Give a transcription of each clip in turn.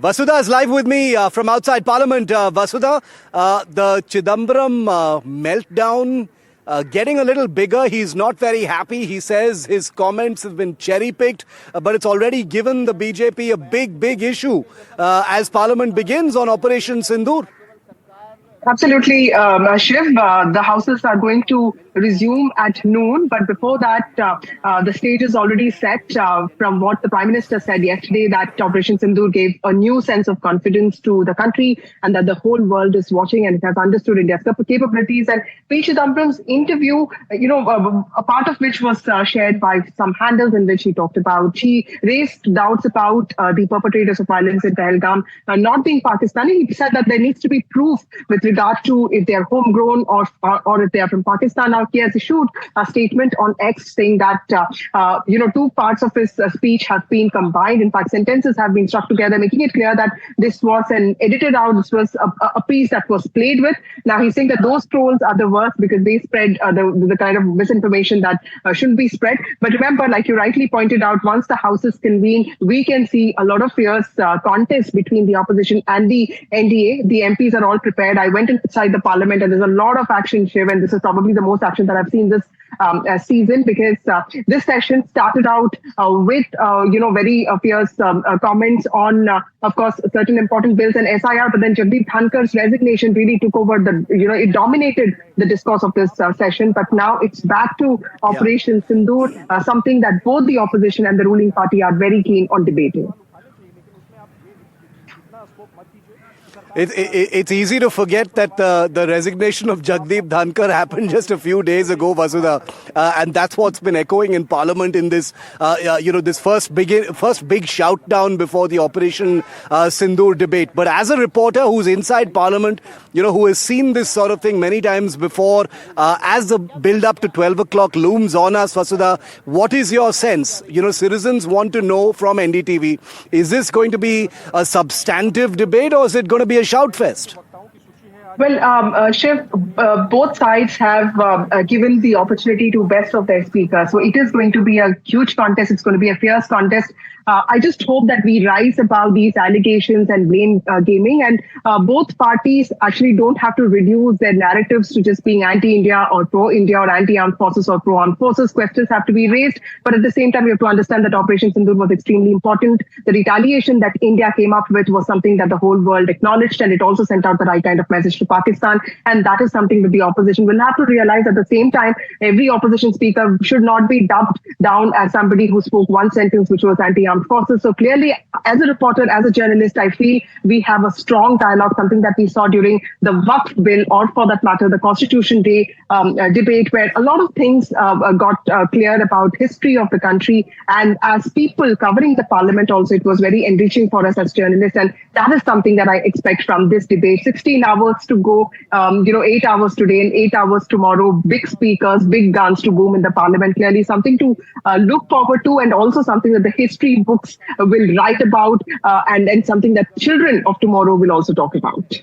Vasudha is live with me from outside Parliament. Vasudha, the Chidambaram meltdown getting a little bigger. He's not very happy. He says his comments have been cherry-picked, but it's already given the BJP a big issue as Parliament begins on Operation Sindoor. Absolutely, Shiv. The houses are going to resume at noon, but before that, the stage is already set from what the Prime Minister said yesterday, that Operation Sindoor gave a new sense of confidence to the country and that the whole world is watching and it has understood India's capabilities. And P. Chidambaram's interview, a part of which was shared by some handles in which he talked about, he raised doubts about the perpetrators of violence in Pahalgam not being Pakistani. He said that there needs to be proof with regard to if they are homegrown or if they are from Pakistan. Now, he has issued a statement on X saying that, two parts of his speech have been combined. In fact, sentences have been struck together, making it clear that this was an edited out, this was a piece that was played with. Now, he's saying that those trolls are the worst because they spread the kind of misinformation that shouldn't be spread. But remember, like you rightly pointed out, once the houses convene, we can see a lot of fierce contest between the opposition and the NDA. The MPs are all prepared. I went inside the parliament and there's a lot of action, Shiv, and this is probably the most action that I've seen this season, because this session started out with very fierce comments on of course certain important bills and SIR, but then Jagdeep Dhankar's resignation really took over it dominated the discourse of this session. But now it's back to Operation Sindoor, something that both the opposition and the ruling party are very keen on debating. It's easy to forget that the resignation of Jagdeep Dhankar happened just a few days ago, Vasudha, and that's what's been echoing in Parliament in this, this first big shout down before the Operation Sindoor debate. But as a reporter who's inside Parliament, who has seen this sort of thing many times before, as the build up to 12 o'clock looms on us, Vasudha, what is your sense? Citizens want to know from NDTV, is this going to be a substantive debate or is it going to be a shout fest? Well, Shiv, both sides have given the opportunity to best of their speakers. So it is going to be a huge contest. It's going to be a fierce contest. I just hope that we rise above these allegations and blame gaming, and both parties actually don't have to reduce their narratives to just being anti-India or pro-India or anti-armed forces or pro-armed forces. Questions have to be raised, but at the same time, we have to understand that Operation Sindoor was extremely important. The retaliation that India came up with was something that the whole world acknowledged, and it also sent out the right kind of message to Pakistan, and that is something that the opposition will have to realize. At the same time, every opposition speaker should not be dubbed down as somebody who spoke one sentence which was anti-armed forces. So clearly, as a reporter, as a journalist, I feel we have a strong dialogue, something that we saw during the Waqf bill, or for that matter, the Constitution Day debate, where a lot of things got clear about history of the country. And as people covering the parliament also, it was very enriching for us as journalists. And that is something that I expect from this debate. 16 hours to go, 8 hours today and 8 hours tomorrow, big speakers, big guns to boom in the parliament. Clearly something to look forward to, and also something that the history books will write about, and something that children of tomorrow will also talk about.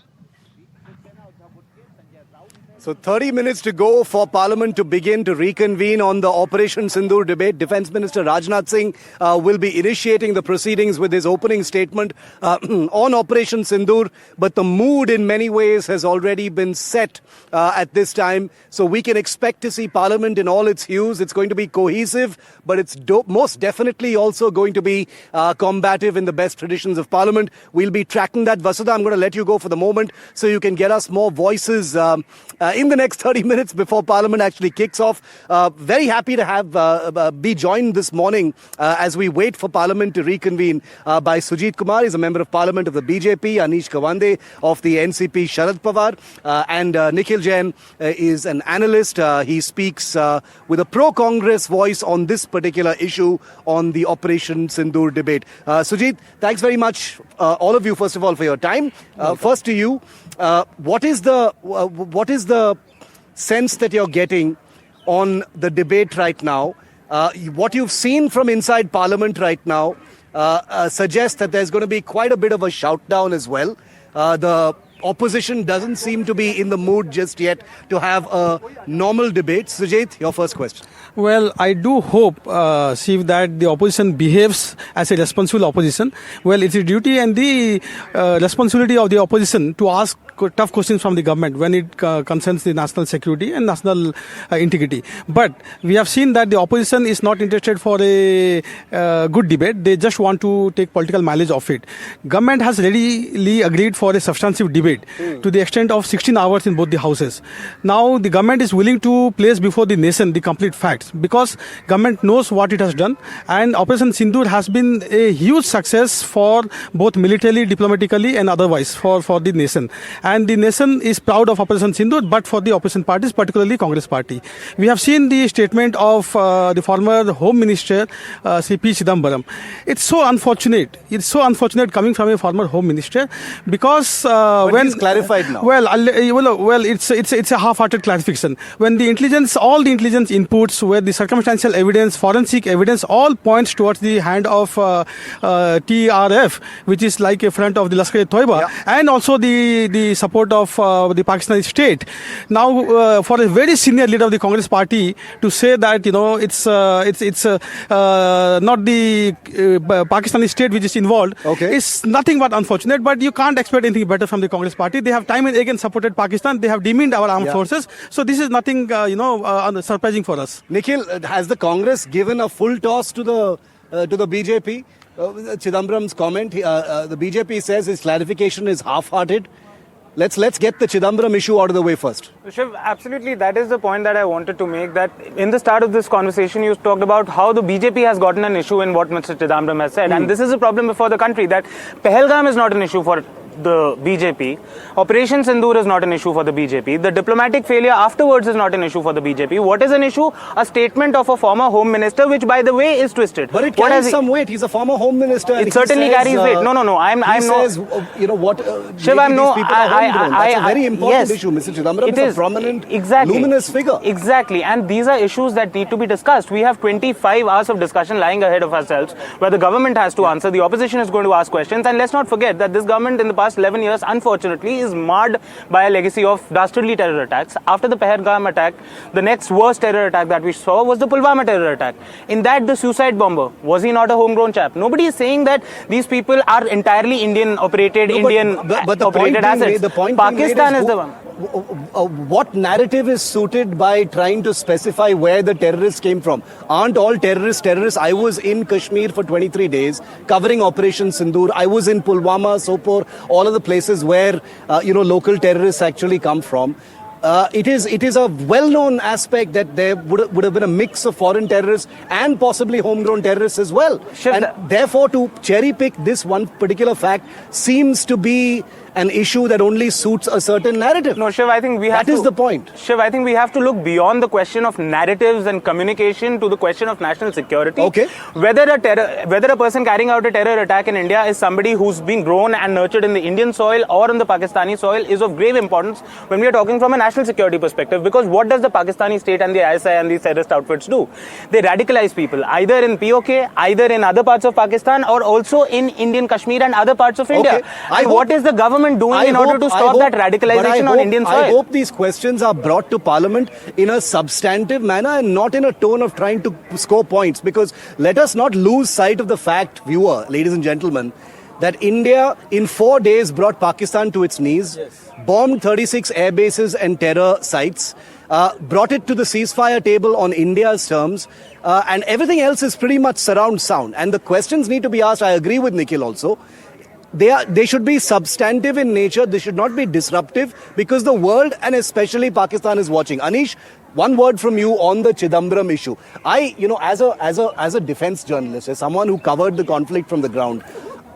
So 30 minutes to go for Parliament to begin to reconvene on the Operation Sindoor debate. Defence Minister Rajnath Singh will be initiating the proceedings with his opening statement on Operation Sindoor. But the mood in many ways has already been set at this time. So we can expect to see Parliament in all its hues. It's going to be cohesive, but it's most definitely also going to be combative in the best traditions of Parliament. We'll be tracking that. Vasudha, I'm going to let you go for the moment so you can get us more voices in the next 30 minutes before Parliament actually kicks off. Very happy to have be joined this morning as we wait for Parliament to reconvene by Sujit Kumar. He's a member of Parliament of the BJP, Anish Kawande of the NCP, Sharad Pawar, and Nikhil Jain is an analyst. He speaks with a pro-Congress voice on this particular issue on the Operation Sindoor debate. Sujit, thanks very much, all of you, first of all, for your time. First to you, what is the sense that you're getting on the debate right now? What you've seen from inside Parliament right now suggests that there's going to be quite a bit of a shout down as well. The opposition doesn't seem to be in the mood just yet to have a normal debate. Sujit, your first question. Well, I do hope, Shiv, that the opposition behaves as a responsible opposition. Well, it's a duty and the responsibility of the opposition to ask tough questions from the government when it concerns the national security and national integrity. But we have seen that the opposition is not interested for a good debate. They just want to take political mileage of it. Government has readily agreed for a substantive debate to the extent of 16 hours in both the houses. Now, the government is willing to place before the nation the complete facts because government knows what it has done, and Operation Sindoor has been a huge success for both militarily, diplomatically and otherwise for the nation. And the nation is proud of Operation Sindoor, but for the opposition parties, particularly Congress party. We have seen the statement of the former Home Minister, C.P. Chidambaram. It's so unfortunate. It's so unfortunate coming from a former Home Minister because when it's clarified now. Well, it's a half-hearted clarification. When the intelligence, all the intelligence inputs, where the circumstantial evidence, forensic evidence, all points towards the hand of TRF, which is like a front of the Lashkar-e-Toiba, and also the support of the Pakistani state. Now, for a very senior leader of the Congress party to say that it's not the Pakistani state which is involved, is nothing but unfortunate. But you can't expect anything better from the Congress party. They have time and again supported Pakistan. They have demeaned our armed forces. So this is nothing surprising for us. Nikhil, has the Congress given a full toss to the BJP? Chidambaram's comment, the BJP says his clarification is half-hearted. Let's get the Chidambaram issue out of the way first. Shiv, absolutely, that is the point that I wanted to make, that in the start of this conversation you talked about how the BJP has gotten an issue in what Mr. Chidambaram has said, and this is a problem before the country, that Pahalgam is not an issue for the BJP, Operation Sindoor is not an issue for the BJP, the diplomatic failure afterwards is not an issue for the BJP. What is an issue? A statement of a former Home Minister, which by the way is twisted. But it carries some weight. He's a former Home Minister. It certainly carries weight. No. He says, Shiv, I'm no. That's a very important issue. Mr. Chidambaram is a prominent, luminous figure. Exactly, and these are issues that need to be discussed. We have 25 hours of discussion lying ahead of ourselves, where the government has to answer, the opposition is going to ask questions, and let's not forget that this government in the past 11 years, unfortunately, is marred by a legacy of dastardly terror attacks. After the Pahalgam attack, the next worst terror attack that we saw was the Pulwama terror attack. In that, the suicide bomber, was he not a homegrown chap? Nobody is saying that these people are entirely Indian-operated, Indian-operated assets. Pakistan is the one. What narrative is suited by trying to specify where the terrorists came from? Aren't all terrorists? I was in Kashmir for 23 days covering Operation Sindoor. I was in Pulwama, Sopore, all of the places where local terrorists actually come from. It is a well-known aspect that there would have been a mix of foreign terrorists and possibly homegrown terrorists as well. And therefore, to cherry-pick this one particular fact seems to be an issue that only suits a certain narrative. No, Shiv, I think we have That is the point. Shiv, I think we have to look beyond the question of narratives and communication to the question of national security. Okay. Whether a person carrying out a terror attack in India is somebody who's been grown and nurtured in the Indian soil or in the Pakistani soil is of grave importance when we are talking from a national security perspective. Because what does the Pakistani state and the ISI and these terrorist outfits do? They radicalize people either in POK, either in other parts of Pakistan, or also in Indian Kashmir and other parts of India. And what is the government doing in order to stop that radicalization on Indian soil? I hope these questions are brought to Parliament in a substantive manner and not in a tone of trying to score points, because let us not lose sight of the fact, viewer, ladies and gentlemen, that India in 4 days brought Pakistan to its knees, bombed 36 air bases and terror sites, brought it to the ceasefire table on India's terms, and everything else is pretty much surround sound. And the questions need to be asked. I agree with Nikhil also. They should be substantive in nature. They should not be disruptive, because the world and especially Pakistan is watching. Anish, one word from you on the Chidambaram issue. As a defense journalist, as someone who covered the conflict from the ground,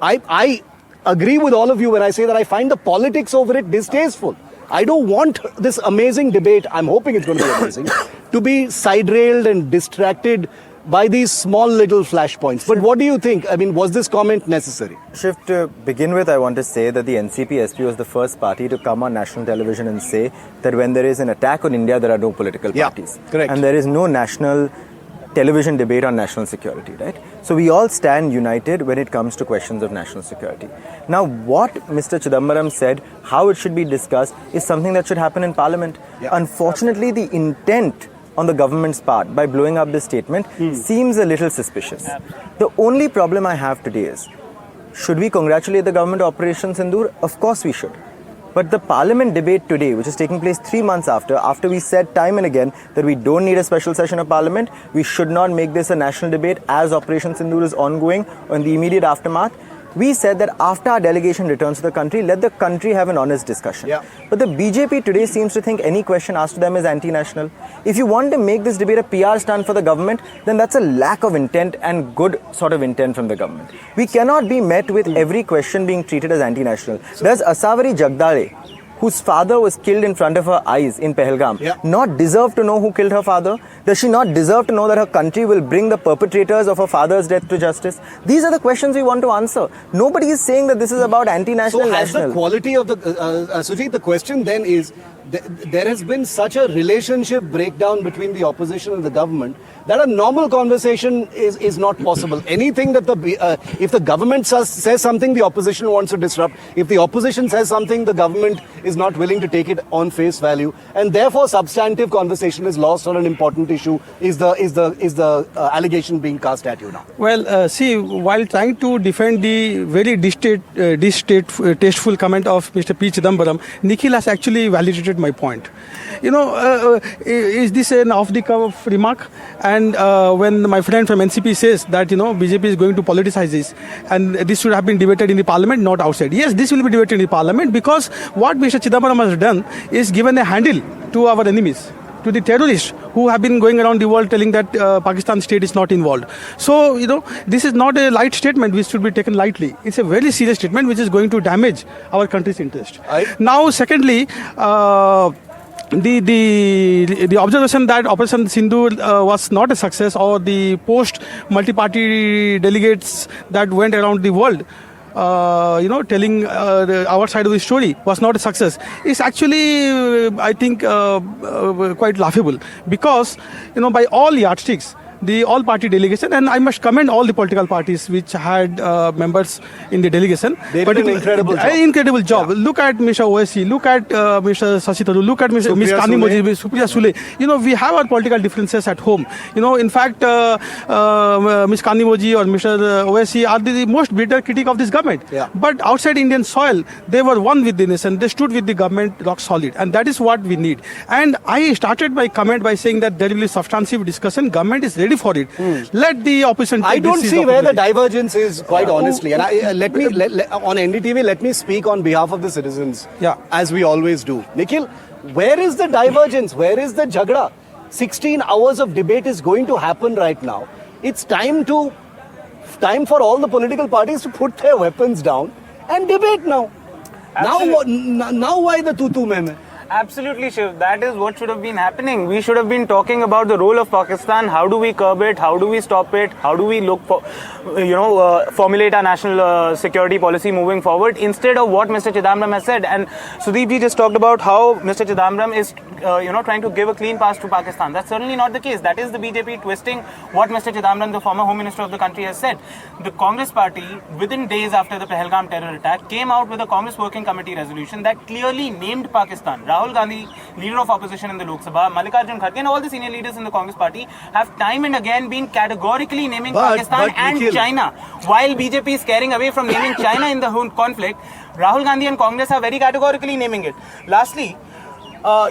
I agree with all of you when I say that I find the politics over it distasteful. I don't want this amazing debate, I'm hoping it's going to be amazing, to be side-railed and distracted by these small little flashpoints. But what do you think? I mean, was this comment necessary? Shiv, to begin with, I want to say that the NCP-SP was the first party to come on national television and say that when there is an attack on India, there are no political parties. Correct. And there is no national television debate on national security, right? So we all stand united when it comes to questions of national security. Now, what Mr. Chidambaram said, how it should be discussed, is something that should happen in Parliament. Yeah. Unfortunately, the intent on the government's part by blowing up this statement seems a little suspicious. The only problem I have today is, should we congratulate the government on Operation Sindoor? Of course we should. But the Parliament debate today, which is taking place 3 months after we said time and again that we don't need a special session of Parliament, we should not make this a national debate as Operation Sindoor is ongoing or in the immediate aftermath. We said that after our delegation returns to the country, let the country have an honest discussion. Yeah. But the BJP today seems to think any question asked to them is anti-national. If you want to make this debate a PR stunt for the government, then that's a lack of intent and good sort of intent from the government. We cannot be met with every question being treated as anti-national. Does Asavari Jagdale, whose father was killed in front of her eyes in Pahalgam, not deserve to know who killed her father? Does she not deserve to know that her country will bring the perpetrators of her father's death to justice? These are the questions we want to answer. Nobody is saying that this is about anti-national. So has the quality of the... Sujit, the question then is, there has been such a relationship breakdown between the opposition and the government that a normal conversation is not possible. Anything that if the government says something, the opposition wants to disrupt. If the opposition says something, the government is not willing to take it on face value, and therefore substantive conversation is lost on an important issue. Is the allegation being cast at you now? Well, see, while trying to defend the very distasteful comment of Mr. P. Chidambaram, Nikhil has actually validated my point. Is this an off-the-cuff remark? And when my friend from NCP says that, BJP is going to politicize this, and this should have been debated in the Parliament, not outside. Yes, this will be debated in the Parliament, because what Mr. Chidambaram has done is given a handle to our enemies, to the terrorists who have been going around the world telling that Pakistan state is not involved. So, this is not a light statement which should be taken lightly. It's a very serious statement which is going to damage our country's interest. Now, secondly, the observation that Operation Sindoor was not a success, or the post-multi-party delegates that went around the world telling our side of the story was not a success, is actually, I think, quite laughable. Because, by all yardsticks, the all-party delegation, and I must commend all the political parties which had members in the delegation. They did an incredible job. Incredible job. Yeah. Look at Mr. OSC, look at Mr. Sashi Tharoor, look at Ms. Kani Moji, Supriya Sule. We have our political differences at home. In fact, Ms. Kani Moji or Mr. OSC are the most bitter critic of this government. Yeah. But outside Indian soil, they were one with the nation. They stood with the government rock solid. And that is what we need. And I started my comment by saying that there will be substantive discussion. Government is ready for it. Let the opposition take I don't see where the divergence is, quite honestly. And on NDTV, let me speak on behalf of the citizens, as we always do. Nikhil, where is the divergence? Where is the jhagda? 16 hours of debate is going to happen right now. It's time for all the political parties to put their weapons down and debate now. Now why the tu mein? Absolutely, Shiv. That is what should have been happening. We should have been talking about the role of Pakistan. How do we curb it? How do we stop it? How do we look for, formulate our national security policy moving forward, instead of what Mr. Chidambaram has said. And Sudeep ji just talked about how Mr. Chidambaram is, trying to give a clean pass to Pakistan. That's certainly not the case. That is the BJP twisting what Mr. Chidambaram, the former Home Minister of the country, has said. The Congress party, within days after the Pahalgam terror attack, came out with a Congress Working Committee resolution that clearly named Pakistan. Rahul Gandhi, leader of opposition in the Lok Sabha, Mallikarjun Kharge, and all the senior leaders in the Congress party have time and again been categorically naming Pakistan and Nikhil, China. While BJP is scaring away from naming China in the whole conflict, Rahul Gandhi and Congress are very categorically naming it. Lastly, a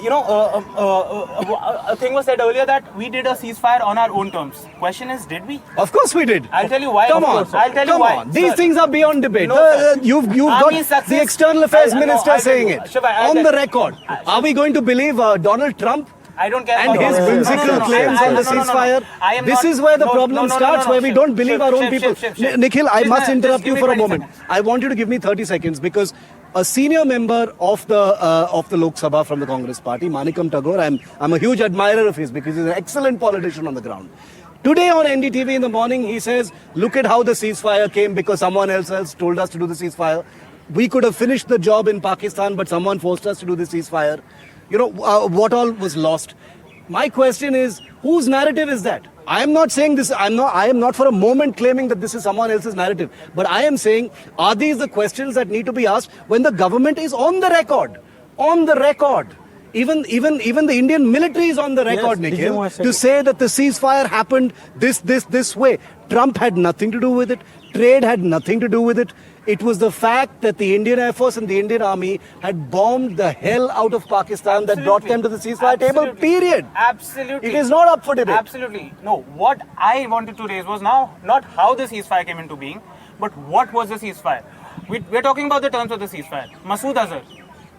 thing was said earlier that we did a ceasefire on our own terms. Question is, did we? Of course we did. I'll tell you why. Come on. I'll tell you why. These things are beyond debate. No, you've got the External Affairs Minister saying it. On the record. Are we going to believe Donald Trump? I don't care. And his whimsical claims on the ceasefire. This is where the problem starts, where we don't believe our own people. Nikhil, I must interrupt you for a moment. I want you to give me 30 seconds because a senior member of the Lok Sabha from the Congress party, Manikam Tagore, I'm a huge admirer of his because he's an excellent politician on the ground. Today on NDTV in the morning, he says, look at how the ceasefire came because someone else told us to do the ceasefire. We could have finished the job in Pakistan, but someone forced us to do the ceasefire. What all was lost. My question is, whose narrative is that? I am not saying this. I am not for a moment claiming that this is someone else's narrative. But I am saying, are these the questions that need to be asked when the government is on the record? On the record. Even the Indian military is on the record, Nikhil, to say that the ceasefire happened this way. Trump had nothing to do with it. Trade had nothing to do with it. It was the fact that the Indian Air Force and the Indian Army had bombed the hell out of Pakistan that brought them to the ceasefire table, period. Absolutely. It is not up for debate. Absolutely. No, what I wanted to raise was now not how the ceasefire came into being, but what was the ceasefire. We're talking about the terms of the ceasefire. Masood Azhar,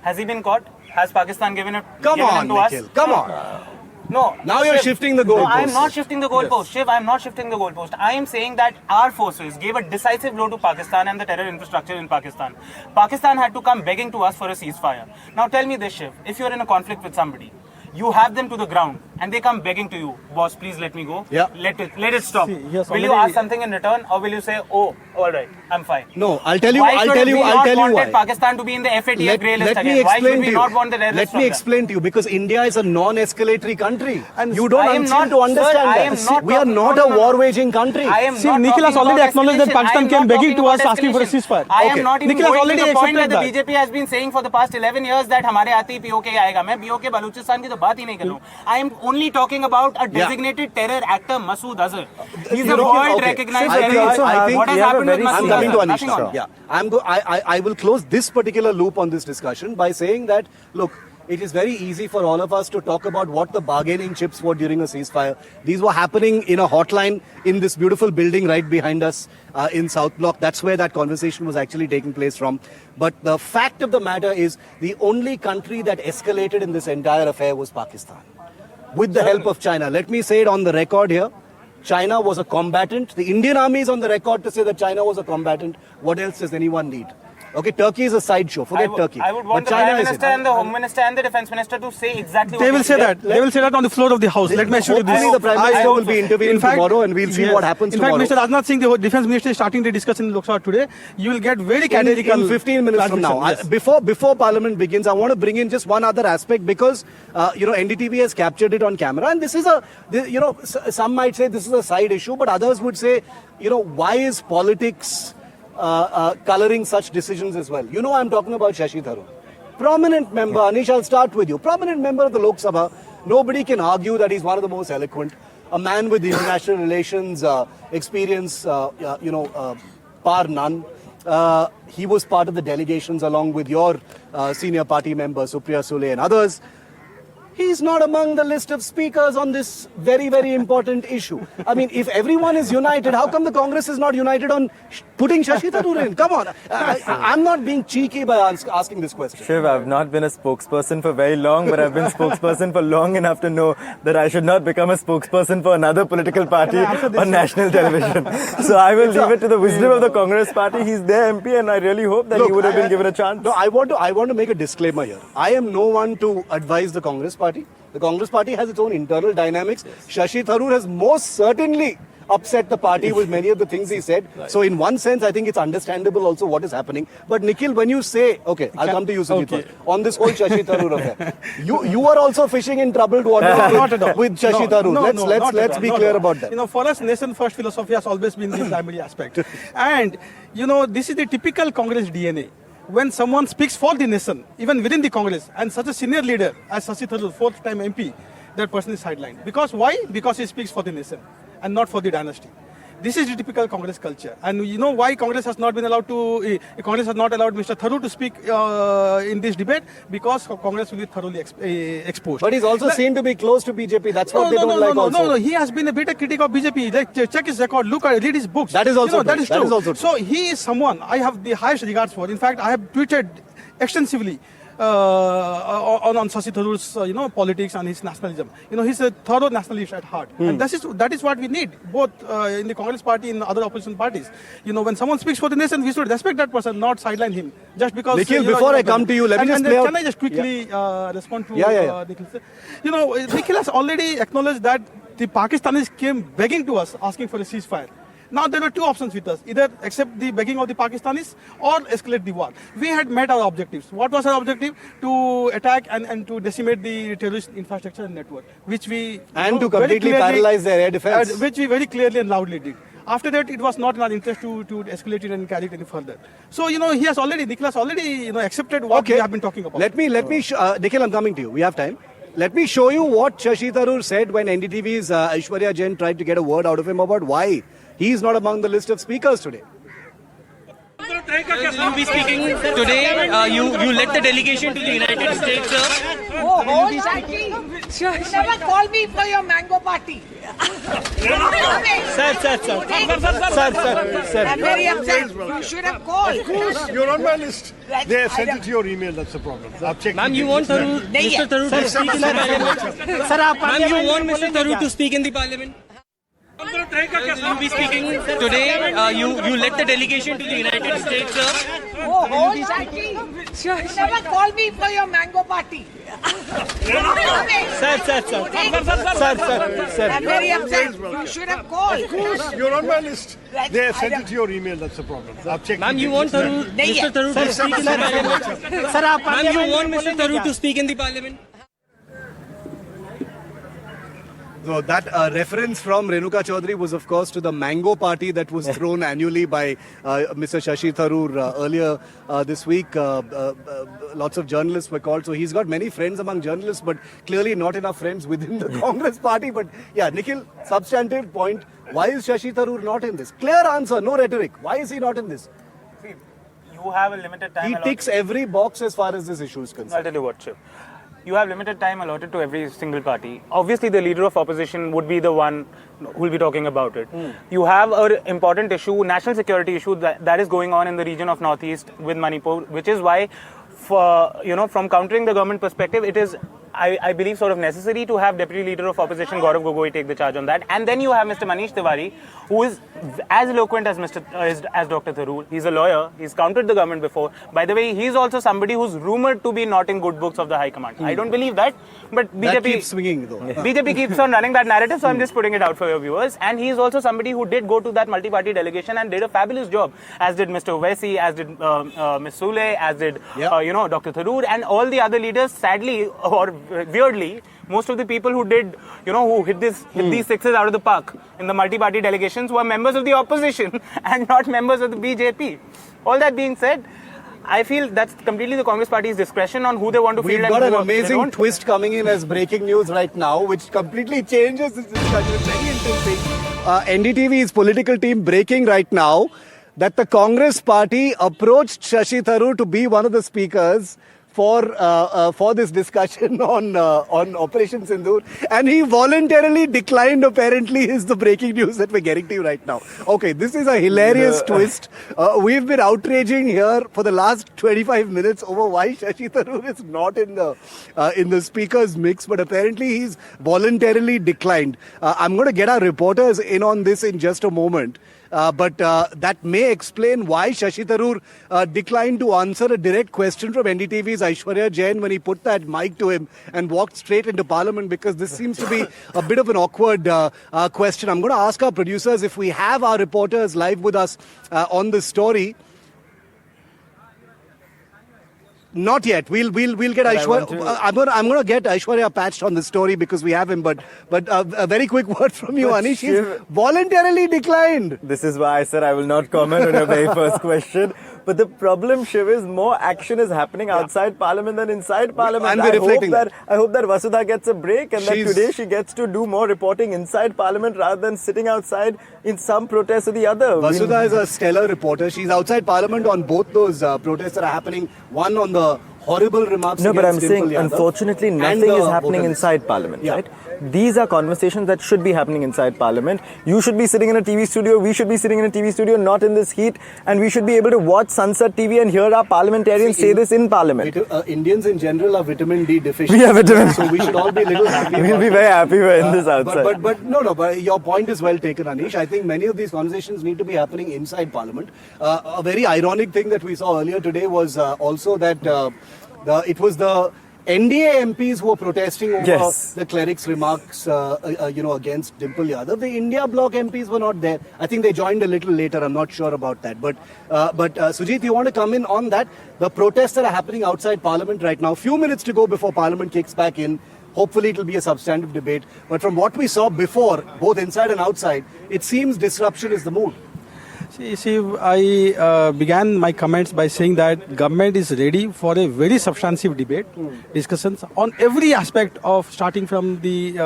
has he been caught? Has Pakistan given it Come on, to Nikhil. us? Come on. No. Now you're shifting the goalpost. No, I am not shifting the goalpost. Shiv, I am not shifting the goalpost. I am saying that our forces gave a decisive blow to Pakistan and the terror infrastructure in Pakistan. Pakistan had to come begging to us for a ceasefire. Now tell me this, Shiv. If you're in a conflict with somebody, you have them to the ground and they come begging to you, boss, please let me go. Yeah. Let it stop. See, yes, will you already- ask something in return or will you say, oh, all right, I'm fine? No, I'll tell you. Why I'll should tell we you. not I'll tell you wanted why. Pakistan to be in the FATF grey list Let me again? Why should explain we to you. not want the red list Let from me them? explain to you because India is a non-escalatory country, and you I don't am seem not- to understand sir, I that. am not We are talking- not no, a no, no. war-waging country. I am See, not Nikhil has talking already about acknowledged that escalation. Pakistan I am came not begging talking to us about asking for a escalation. ceasefire. I Okay. am not even Nikhil has going already to the point that accepted the BJP has been saying for the past 11 years that हमारे आते ही POK आएगा. मैं POK Balochistan की तो बात ही नहीं कर रहा हूँ. I am only talking about a designated terror actor, Masood Azhar. He is a world-recognized I think- terrorist. I think What has we have a happened with very I'm Masood coming to Azhar? Anish Nothing now. on. Yeah, I will close this particular loop on this discussion by saying that, look, it is very easy for all of us to talk about what the bargaining chips were during a ceasefire. These were happening in a hotline in this beautiful building right behind us in South Block. That's where that conversation was actually taking place from. But the fact of the matter is the only country that escalated in this entire affair was Pakistan, with the help of China. Let me say it on the record here. China was a combatant. The Indian army is on the record to say that China was a combatant. What else does anyone need? Okay, Turkey is a sideshow. Forget Turkey. I would want But the China Prime is Minister and the Home Minister and the Defence Minister to say exactly They what will say said. that. They will say that on the floor of the House. Let me assure you this. Hopefully the Prime Minister will be intervening In fact, tomorrow and we'll see yes. what happens tomorrow. In fact, Mr. Rajnath Singh, the Defence Minister, is starting the discussion in Lok Sabha today. You will get very categorical. in 15 minutes from now. Yes. Before Parliament begins, I want to bring in just one other aspect because NDTV has captured it on camera, and this is some might say this is a side issue, but others would say, why is politics coloring such decisions as well? I'm talking about Shashi Tharoor, prominent member. Anish, I'll start with you. Prominent member of the Lok Sabha. Nobody can argue that he's one of the most eloquent. A man with international relations experience, par none. He was part of the delegations along with your senior party member Supriya Sule and others. He's not among the list of speakers on this very, very important issue. I mean, if everyone is united, how come the Congress is not united on putting Shashi Tharoor in? Come on. I'm not being cheeky by asking this question. Shiv, I've not been a spokesperson for very long, but I've been spokesperson for long enough to know that I should not become a spokesperson for another political party on national television. So I will leave it to the wisdom of the Congress party. He's their MP and I really hope that he would have been given a chance. No, I want to make a disclaimer here. I am no one to advise the Congress party. The Congress party has its own internal dynamics. Shashi Tharoor has most certainly upset the party with many of the things he said. Right. So in one sense, I think it's understandable also what is happening. But Nikhil, when you say, okay, I'll come to you, Sujit, first, on this whole Shashi Tharoor affair, you are also fishing in troubled water with Shashi Tharoor. Let's be clear about that. For us, nation first philosophy has always been the primary aspect. And, this is the typical Congress DNA. When someone speaks for the nation, even within the Congress, and such a senior leader as Shashi Tharoor, fourth-time MP, that person is sidelined. Because why? Because he speaks for the nation and not for the dynasty. This is the typical Congress culture. And you know why Congress has not allowed Mr. Tharoor to speak in this debate? Because Congress will be thoroughly exposed. But he's also seen to be close to BJP. That's what they don't like also. No. He has been a bitter critic of BJP. Check his record. Read his books. That is also true. That is true. That is also true. So he is someone I have the highest regards for. In fact, I have tweeted extensively on Shashi Tharoor's politics and his nationalism. He's a thorough nationalist at heart, and that is what we need both in the Congress party and other opposition parties. When someone speaks for the nation, we should respect that person, not sideline him just because. Nikhil, before I come to you, let me just play out. Can I just quickly respond to Yeah. Nikhil has already acknowledged that the Pakistanis came begging to us, asking for a ceasefire. Now there were two options with us: either accept the begging of the Pakistanis or escalate the war. We had met our objectives. What was our objective? To attack and to decimate the terrorist infrastructure and network, which we to completely paralyze their air defense, which we very clearly and loudly did. After that, it was not in our interest to escalate it and carry it any further. So, Nicholas already, accepted what we have been talking about. Let me, Nikhil, I'm coming to you. We have time. Let me show you what Shashi Tharoor said when NDTV's Aishwarya Jain tried to get a word out of him about why he is not among the list of speakers today. You'll be speaking today. You led the delegation to the United States, sir. Oh, hold Shashi. You never call me for your mango party. Sir. I'm very upset. You should have called. You're on my list. They have sent it to your email, that's the problem. I've checked. Ma'am, you want Mr. Tharoor to speak in the parliament? Ma'am, you want Mr. Tharoor to speak in the parliament? You'll be speaking today. You led the delegation to the United States, sir. Oh, hold Shashi. You never call me for your mango party. Sir. I'm very upset. You should have called. You're on my list. They have sent it to your email, that's the problem. I've checked. Ma'am, you want Mr. Tharoor to speak in the parliament? Ma'am, you want Mr. Tharoor to speak in the parliament? So that reference from Renuka Chaudhary was, of course, to the mango party that was thrown annually by Mr. Shashi Tharoor earlier this week. Lots of journalists were called. So he's got many friends among journalists, but clearly not enough friends within the Congress party. But yeah, Nikhil, substantive point. Why is Shashi Tharoor not in this? Clear answer, no rhetoric. Why is he not in this? See, you have a limited time. He ticks every box as far as this issue is concerned. I'll tell you what, Shiv. You have limited time allotted to every single party. Obviously, the leader of opposition would be the one who will be talking about it. You have an important issue, national security issue that is going on in the region of Northeast with Manipur, which is why, from countering the government perspective, it is, I believe, sort of necessary to have Deputy Leader of Opposition Gaurav Gogoi take the charge on that. And then you have Mr. Manish Tiwari, who is as eloquent as as Dr. Tharoor. He's a lawyer. He's countered the government before. By the way, he's also somebody who's rumoured to be not in good books of the High Command. I don't believe that, but That BJP keeps swinging though. BJP keeps on running that narrative, so I'm just putting it out for your viewers. And he is also somebody who did go to that multi-party delegation and did a fabulous job, as did Mr. Owaisi, as did Ms. Sule, as did Dr. Tharoor, and all the other leaders. Sadly or weirdly, most of the people who did, who hit these sixes out of the park in the multi-party delegations were members of the opposition and not members of the BJP. All that being said, I feel that's completely the Congress Party's discretion on who they want to field. We've got an amazing twist coming in as breaking news right now, which completely changes this discussion. It's very interesting. NDTV's political team breaking right now that the Congress Party approached Shashi Tharoor to be one of the speakers for this discussion on Operation Sindoor, and he voluntarily declined. Apparently, is the breaking news that we're getting to you right now. Okay, this is a hilarious twist. We've been outraging here for the last 25 minutes over why Shashi Tharoor is not in the speakers mix, but apparently he's voluntarily declined. I'm going to get our reporters in on this in just a moment. But that may explain why Shashi Tharoor declined to answer a direct question from NDTV's Aishwarya Jain when he put that mic to him and walked straight into Parliament, because this seems to be a bit of an awkward question. I'm going to ask our producers if we have our reporters live with us on this story. Not yet. We'll get Aishwarya. I'm going to get Aishwarya patched on the story because we have him. But a very quick word from you, Anish. He's voluntarily declined. This is why I said I will not comment on your very first question. But the problem, Shiv, is more action is happening outside Parliament than inside Parliament. And we're reflecting that. I hope that Vasudha gets a break and that today she gets to do more reporting inside Parliament rather than sitting outside in some protest or the other. Vasudha is a stellar reporter. She's outside Parliament on both those protests that are happening. One on the horrible remarks. No, but I'm Dimple saying, Yadav, unfortunately, nothing is happening inside Parliament, right? These are conversations that should be happening inside Parliament. You should be sitting in a TV studio, we should be sitting in a TV studio, not in this heat, and we should be able to watch Sansad TV and hear our parliamentarians say this in Parliament. Indians in general are vitamin D deficient. We are vitamin. So we should all be a little happy. We'll be very happy we're in this outside. But your point is well taken, Anish. I think many of these conversations need to be happening inside Parliament. A very ironic thing that we saw earlier today was also that it was the NDA MPs who were protesting over Yes. the cleric's remarks, against Dimple Yadav. The India bloc MPs were not there. I think they joined a little later. I'm not sure about that. But Sujit, you want to come in on that? The protests that are happening outside Parliament right now. Few minutes to go before Parliament kicks back in. Hopefully it will be a substantive debate. But from what we saw before, both inside and outside, it seems disruption is the mood. See, I began my comments by saying that government is ready for a very substantive debate, discussions on every aspect of starting from the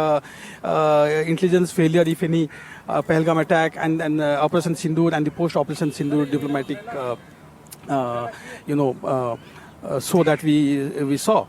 intelligence failure, if any, Pahalgam attack and Operation Sindoor and the post-Operation Sindoor diplomatic, so that we saw,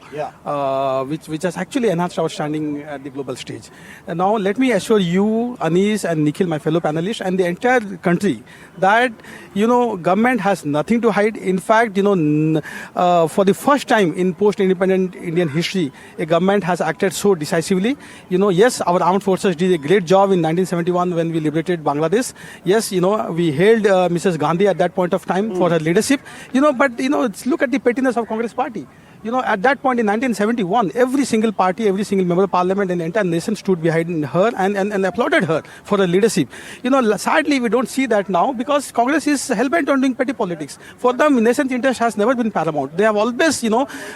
which has actually enhanced our standing at the global stage. And now let me assure you, Anish and Nikhil, my fellow panelists, and the entire country that government has nothing to hide. In fact, for the first time in post-independent Indian history, a government has acted so decisively. Yes, our armed forces did a great job in 1971 when we liberated Bangladesh. Yes, we hailed Mrs. Gandhi at that point of time for her leadership. But look at the pettiness of Congress party. At that point in 1971, every single party, every single member of parliament and the entire nation stood behind her and applauded her for her leadership. Sadly, we don't see that now because Congress is hell-bent on doing petty politics. For them, nation's interest has never been paramount. They have always,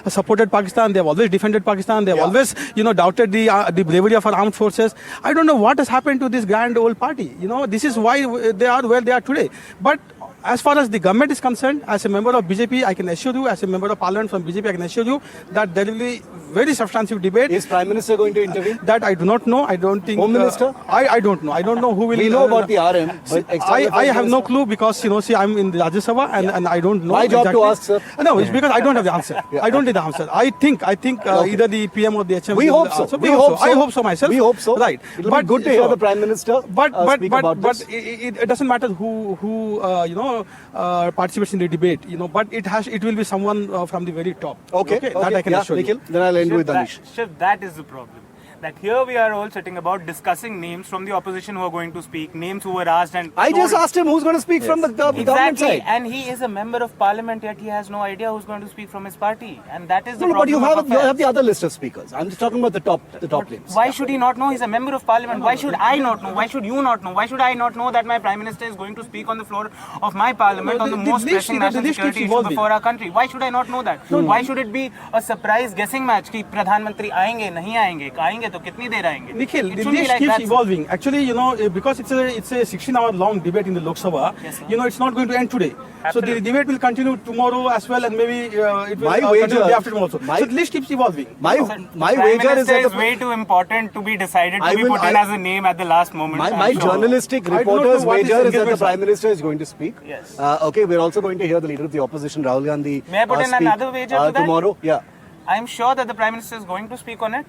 supported Pakistan. They have always defended Pakistan. They have always, doubted the bravery of our armed forces. I don't know what has happened to this grand old party. This is why they are where they are today. But as far as the government is concerned, as a member of BJP, I can assure you, as a member of parliament from BJP, I can assure you that there will be very substantive debate. Is Prime Minister going to intervene? That I do not know. I don't think. Home Minister? I don't know. I don't know who will. We know about the RM. But I have no clue because, I'm in the Rajya Sabha and I don't know. My job exactly. to ask, sir. No, it's because I don't have the answer. I don't need the answer. I think either the PM or the HM. We hope so. We hope so. I hope so myself. We hope so. Right. It will be good to hear the Prime Minister speak about this. But it doesn't matter who participates in the debate, but it will be someone from the very top. Okay. That I can assure Nikhil, you. then I'll end with Anish. That is the problem. That here we are all sitting about discussing names from the opposition who are going to speak, names who were asked and I just asked him who's going to speak from the government side. And he is a member of parliament, yet he has no idea who's going to speak from his party, and that is the No, but problem. you have the other list of speakers. I'm just talking about the top names. Why should he not know? He's a member of parliament. Why should I not know? Why should you not know? Why should I not know that my prime minister is going to speak on the floor of my parliament on the most pressing national security issue before our country? Why should I not know that? Why should it be a surprise guessing match कि प्रधानमंत्री आएंगे नहीं आएंगे आएंगे तो कितनी देर आएंगे? Nikhil, the list keeps evolving. Actually, because it's a 16-hour long debate in the Lok Sabha, it's not going to end today. Absolutely. So the debate will continue tomorrow as well, and maybe it will continue the day after tomorrow also. So the list keeps evolving. My wager is that is way too important to be decided to be put in as a name at the last moment. My journalistic reporter's wager is that the Prime Minister is going to speak. Yes. Okay, we're also going to hear the leader of the opposition, Rahul Gandhi, May I put in another wager to that? Tomorrow. Yeah. I'm sure that the Prime Minister is going to speak on it.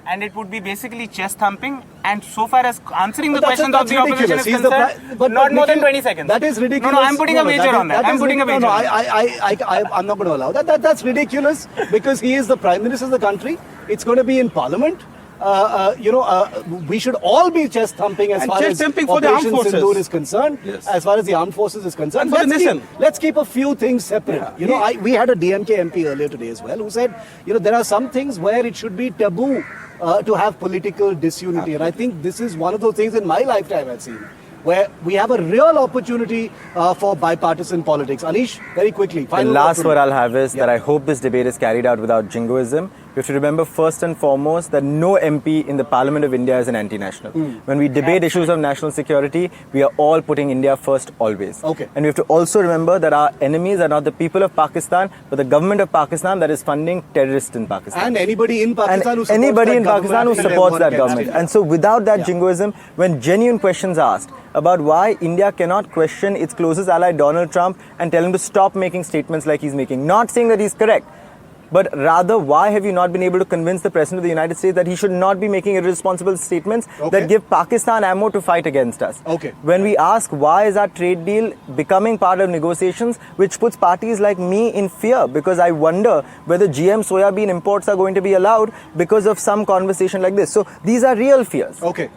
And it would be basically chest thumping, and so far as answering the questions of the opposition is concerned, not more than 20 seconds. That is ridiculous. No, I'm putting a wager on that. I'm putting a wager. No, I'm not going to allow that. That's ridiculous because he is the Prime Minister of the country. It's going to be in Parliament. We should all be chest thumping as far as Operation Sindoor is concerned. Yes. As far as the armed forces is concerned. And for the nation. Let's keep a few things separate. We had a DMK MP earlier today as well who said, there are some things where it should be taboo to have political disunity. And I think this is one of those things in my lifetime I've seen, where we have a real opportunity for bipartisan politics. Anish, very quickly. The last word I'll have is that I hope this debate is carried out without jingoism. We have to remember first and foremost that no MP in the Parliament of India is an anti-national. When we debate issues of national security, we are all putting India first always. Okay. And we have to also remember that our enemies are not the people of Pakistan, but the government of Pakistan that is funding terrorists in Pakistan. And anybody in Pakistan who supports that government. And so without that jingoism, when genuine questions are asked about why India cannot question its closest ally Donald Trump and tell him to stop making statements like he's making, not saying that he's correct, but rather, why have you not been able to convince the President of the United States that he should not be making irresponsible statements that give Pakistan ammo to fight against us? Okay. When we ask why is our trade deal becoming part of negotiations, which puts parties like me in fear, because I wonder whether GM soybean imports are going to be allowed because of some conversation like this. So these are real fears. Okay.